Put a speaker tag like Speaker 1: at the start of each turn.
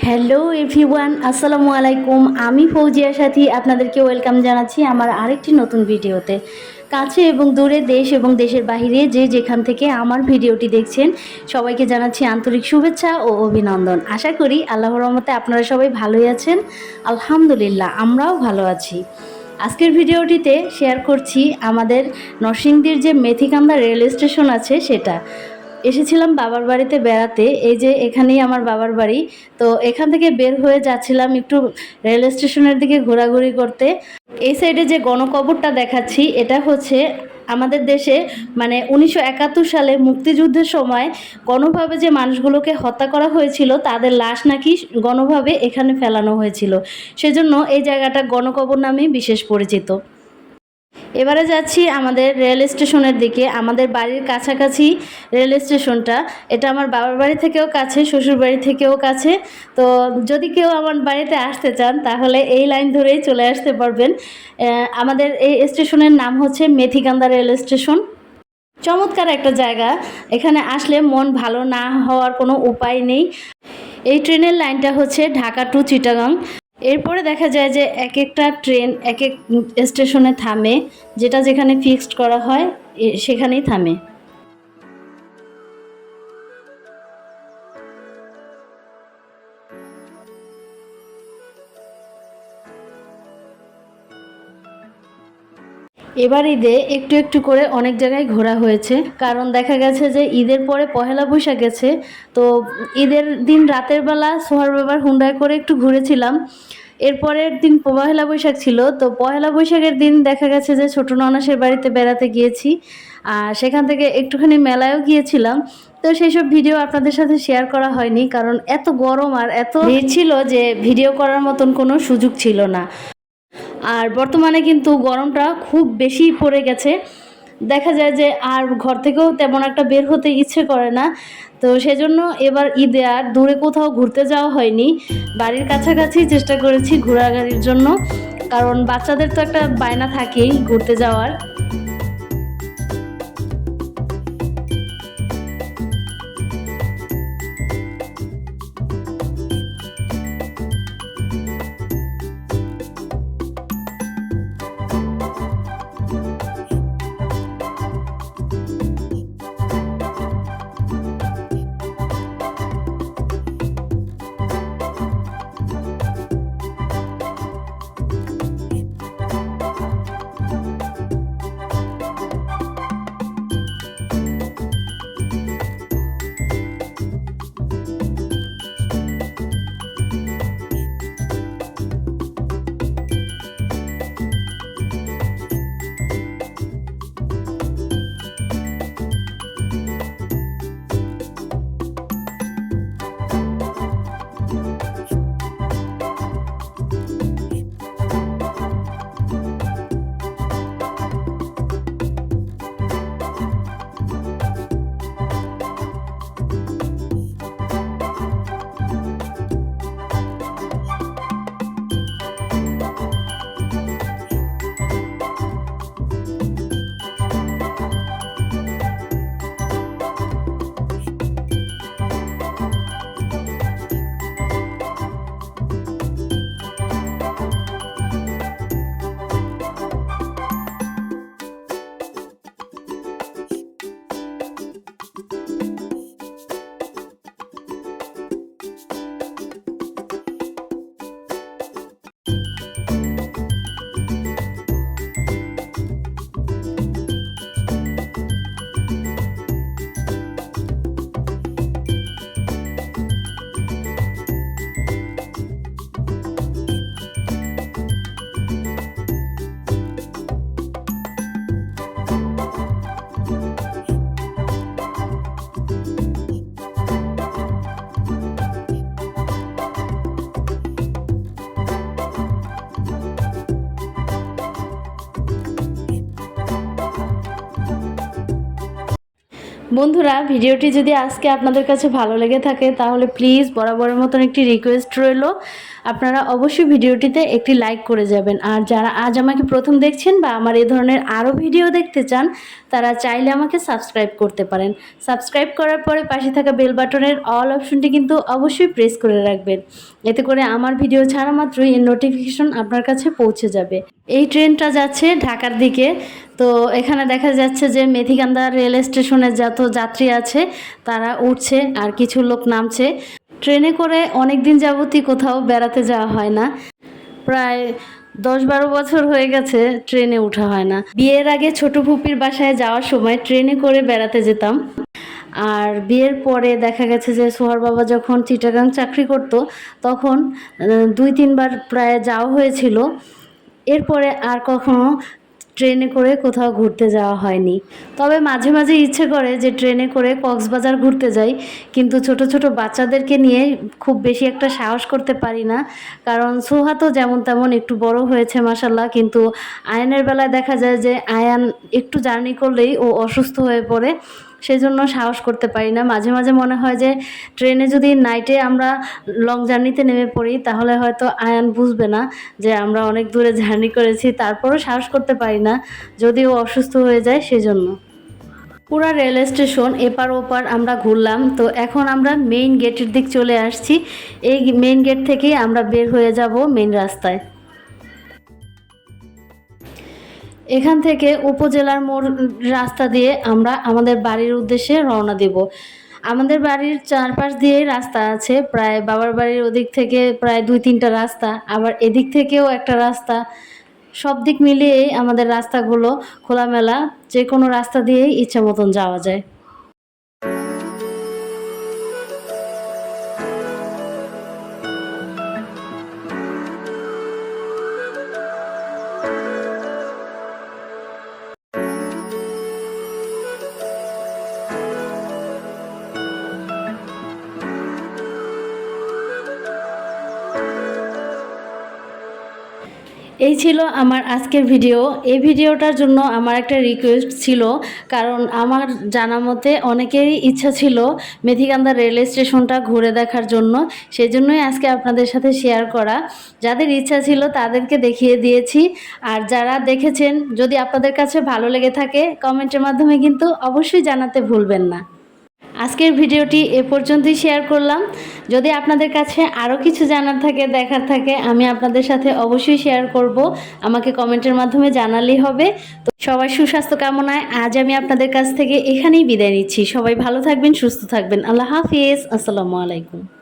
Speaker 1: Hello everyone, আসসালামু আলাইকুম। আমি ফৌজিয়া সাথী আপনাদেরকে ওয়েলকাম জানাচ্ছি আমার আরেকটি নতুন ভিডিওতে। কাছে এবং দূরে, দেশ এবং দেশের বাহিরে যে যেখান থেকে আমার ভিডিওটি দেখছেন সবাইকে জানাচ্ছি আন্তরিক শুভেচ্ছা ও অভিনন্দন। আশা করি আল্লাহর রহমতে আপনারা সবাই ভালোই আছেন। আলহামদুলিল্লাহ, আমরাও ভালো আছি। আজকের ভিডিওটিতে শেয়ার করছি আমাদের নরসিংদীর যে মেথিকান্দা রেল স্টেশন আছে সেটা। এসেছিলাম বাবার বাড়িতে বেড়াতে, এই যে এখানেই আমার বাবার বাড়ি। তো এখান থেকে বের হয়ে যাচ্ছিলাম একটু রেল স্টেশনের দিকে ঘোরাঘুরি করতে। এই সাইডে যে গণকবরটা দেখাচ্ছি এটা হচ্ছে আমাদের দেশে 1971 সালে মুক্তিযুদ্ধের সময় গণভাবে যে মানুষগুলোকে হত্যা করা হয়েছিল তাদের লাশ নাকি গণভাবে এখানে ফেলানো হয়েছিল, সেজন্য এই জায়গাটা গণকবর নামেই বিশেষ পরিচিত। এবারে যাচ্ছি আমাদের রেল স্টেশনের দিকে। আমাদের বাড়ির কাছাকাছি রেল স্টেশনটা, এটা আমার বাবার বাড়ি থেকেও কাছে, শ্বশুর বাড়ি থেকেও কাছে। তো যদি কেউ আমার বাড়িতে আসতে চান তাহলে এই লাইন ধরেই চলে আসতে পারবেন। আমাদের এই স্টেশনের নাম হচ্ছে মেথিকান্দা রেল স্টেশন। চমৎকার একটা জায়গা, এখানে আসলে মন ভালো না হওয়ার কোনো উপায় নেই। এই ট্রেনের লাইনটা হচ্ছে ঢাকা টু চিটাগাং। এরপরে দেখা যায় যে এক একটা ট্রেন এক এক স্টেশনে থামে, যেটা যেখানে ফিক্সড করা হয় সেখানেই থামে। এবার ঈদে একটু একটু করে অনেক জায়গায় ঘোরা হয়েছে, কারণ দেখা গেছে যে ঈদের পরে পহেলা বৈশাখ গেছে। তো ঈদের দিন রাতের বেলা সোহার বাবার হুন্ডায় করে একটু ঘুরেছিলাম। এরপরের দিন পহেলা বৈশাখ ছিল, তো পহেলা বৈশাখের দিন দেখা গেছে যে ছোটো ননাসের বাড়িতে বেড়াতে গিয়েছি, আর সেখান থেকে একটুখানি মেলায়ও গিয়েছিলাম। তো সেই সব ভিডিও আপনাদের সাথে শেয়ার করা হয়নি, কারণ এত গরম আর এত ভিড় ছিল যে ভিডিও করার মতন কোনো সুযোগ ছিল না। আর বর্তমানে কিন্তু গরমটা খুব বেশি পড়ে গেছে, দেখা যায় যে আর ঘর থেকেও তেমন একটা বের হতে ইচ্ছে করে না। তো সেজন্য এবার ঈদে আর দূরে কোথাও ঘুরতে যাওয়া হয়নি, বাড়ির কাছাকাছি চেষ্টা করেছি ঘোরাঘুরির জন্য, কারণ বাচ্চাদের তো একটা বায়না থাকেই ঘুরতে যাওয়ার। বন্ধুরা, ভিডিওটি যদি আজকে আপনাদের কাছে ভালো লেগে থাকে তাহলে প্লিজ বরাবরের মতন একটি রিকোয়েস্ট রইল, আপনারা অবশ্যই ভিডিওটিতে একটি লাইক করে যাবেন। আর যারা আজ আমাকে প্রথম দেখছেন বা আমার এই ধরনের আরও ভিডিও দেখতে চান তারা চাইলে আমাকে সাবস্ক্রাইব করতে পারেন। সাবস্ক্রাইব করার পরে পাশে থাকা বেল বাটনের অল অপশনটি কিন্তু অবশ্যই প্রেস করে রাখবেন। এতে করে আমার ভিডিও ছাড়া মাত্রই এর নোটিফিকেশন আপনার কাছে পৌঁছে যাবে। এই ট্রেনটা যাচ্ছে ঢাকার দিকে। তো এখানে দেখা যাচ্ছে যে মেথিকান্দা রেল স্টেশনে যত যাত্রী আছে তারা উঠছে আর কিছু লোক নামছে। ট্রেনে করে অনেক দিন যাবতই কোথাও বেড়াতে যাওয়া হয় না, প্রায় 10-12 বছর হয়ে গেছে ট্রেনে ওঠা হয় না। বিয়ের আগে ছোট ফুপির বাসায় যাওয়ার সময় ট্রেনে করে বেড়াতে যেতাম। আর বিয়ের পরে দেখা গেছে যে সোহার বাবা যখন চিটাগাং চাকরি করত তখন 2-3 বার প্রায় যাওয়া হয়েছিল। এরপরে আর কখনো ট্রেনে করে কোথাও ঘুরতে যাওয়া হয়নি। তবে মাঝে মাঝে ইচ্ছে করে যে ট্রেনে করে কক্সবাজার ঘুরতে যাই, কিন্তু ছোট ছোট বাচ্চাদেরকে নিয়ে খুব বেশি একটা সাহস করতে পারি না। কারণ সোহা তো যেমন তেমন একটু বড় হয়েছে মাশাল্লাহ, কিন্তু আয়ানের বেলায় দেখা যায় যে আয়ান একটু জার্নি করলেই ও অসুস্থ হয়ে পড়ে, সেজন্য সাহস করতে পারি না। মাঝে মাঝে মনে হয় যে ট্রেনে যদি নাইটে আমরা লং জার্নিতে নেমে পড়ি তাহলে হয়তো আয়ান বুঝবে না যে আমরা অনেক দূরে জার্নি করেছি, তারপরও সাহস করতে পারি না যদি ও অসুস্থ হয়ে যায় সেজন্য। পুরা রেল স্টেশন এপার ওপার আমরা ঘুরলাম। তো এখন আমরা মেইন গেটের দিক চলে আসছি। এই মেইন গেট থেকেই আমরা বের হয়ে যাব মেইন রাস্তায়। এখান থেকে উপজেলার মোড় রাস্তা দিয়ে আমরা আমাদের বাড়ির উদ্দেশ্যে রওনা দেব। আমাদের বাড়ির চারপাশ দিয়েই রাস্তা আছে, প্রায় বাবার বাড়ির ওদিক থেকে প্রায় 2-3টা রাস্তা, আবার এদিক থেকেও একটা রাস্তা। সব দিক মিলিয়েই আমাদের রাস্তাগুলো খোলামেলা, যে কোনো রাস্তা দিয়েই ইচ্ছা মতন যাওয়া যায়। এই ছিল আমার আজকের ভিডিও। এই ভিডিওটার জন্য আমার একটা রিকোয়েস্ট ছিল, কারণ আমার জানা মতে অনেকেরই ইচ্ছা ছিল মেথিকান্দা রেল স্টেশনটা ঘুরে দেখার জন্য, সেজন্যই আজকে আপনাদের সাথে শেয়ার করা। যাদের ইচ্ছা ছিল তাদেরকে দেখিয়ে দিয়েছি, আর যারা দেখেছেন যদি আপনাদের কাছে ভালো লেগে থাকে কমেন্টের মাধ্যমে কিন্তু অবশ্যই জানাতে ভুলবেন না। আজকের ভিডিওটি এ পর্যন্তই শেয়ার করলাম। যদি আপনাদের কাছে আরও কিছু জানার থাকে, দেখার থাকে, আমি আপনাদের সাথে অবশ্যই শেয়ার করব। আমাকে কমেন্টের মাধ্যমে জানালেই হবে। তো সবাই সুস্বাস্থ্য কামনায় আজ আমি আপনাদের কাছ থেকে এখানেই বিদায় নিচ্ছি। সবাই ভালো থাকবেন, সুস্থ থাকবেন। আল্লাহ হাফিজ। আসসালামু আলাইকুম।